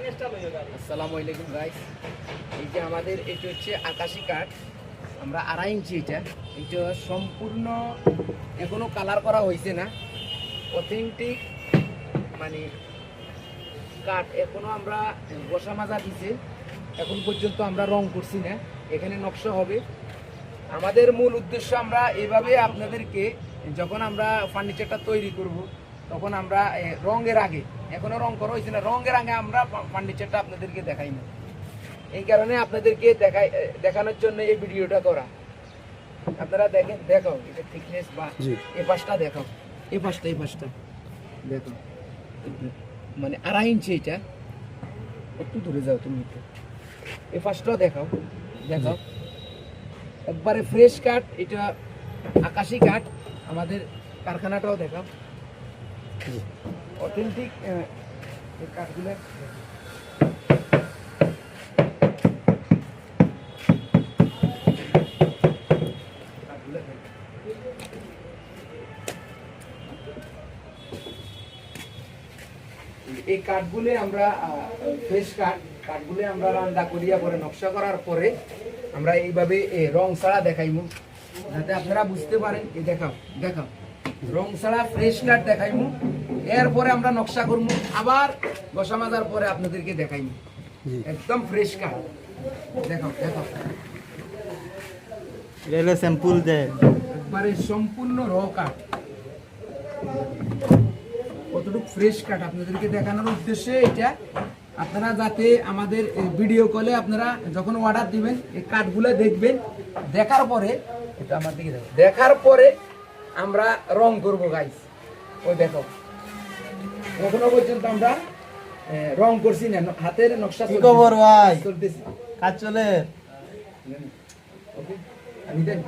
আসসালামু আলাইকুম গাইস। এই যে আমাদের এটা হচ্ছে আকাশি কাঠ, আমরা 2.5 ইঞ্চি। এটা সম্পূর্ণ এখনো কালার করা হয়েছে না, অথেন্টিক মানে কাঠ। এখনো আমরা বসা মাজা দিছে, এখন পর্যন্ত আমরা রং করছি না। এখানে নকশা হবে। আমাদের মূল উদ্দেশ্য আমরা এভাবে আপনাদেরকে, যখন আমরা ফার্নিচারটা তৈরি করব তখন আমরা রঙের আগে, এখনো রং করা হয়েছে না, রঙের আগে আমরা ফার্নিচারটা আপনাদেরকে দেখাই না। এই কারণে আপনাদেরকে দেখানোর জন্য এই ভিডিওটা করা। আপনারা দেখেন, দেখাও এটা থিকনেস বা এই পাশটা দেখাও, এই পাশটা দেখো, মানে 2.5 ইঞ্চি। এটা একটু দূরে যাও তুমি, একটু এই পাশটাও দেখাও একবারে ফ্রেশ কাঠ। এটা আকাশি কাঠ। আমাদের কারখানাটাও দেখাও, অথেন্টিক কাঠগুলো। এই কাঠগুলো আমরা ফ্রেশ কাঠগুলো আমরা রান্না করিয়া পরে নকশা করার পরে আমরা এইভাবে রং ছাড়া দেখাইমু, যাতে আপনারা বুঝতে পারেন। এই দেখাও রং ছাড়া ফ্রেশ কাঠ দেখাইমু। এরপরে আমরা নকশা করবো, আবার বসা মাজার পরে আপনাদেরকে দেখাইমু একদম ফ্রেশ কাঠ। দেখাও এটা স্যাম্পল দেয়, একবারে সম্পূর্ণ র কাঠ, কতটুকু ফ্রেশ কাঠ আপনাদেরকে দেখানোর উদ্দেশ্যে এটা। আপনারা যাতে আমাদের ভিডিও কলে আপনারা যখন অর্ডার দিবেন এই কাঠগুলো দেখবেন, দেখার পরে এটা আমার দিকে দেখো, দেখার পরে আমরা রং করব গাইস। ওই দেখো, এখনো পর্যন্ত আমরা রং করছি না, হাতের নকশা। কি খবর ভাই? চলতেছি, কাজ চলে। আমি দেন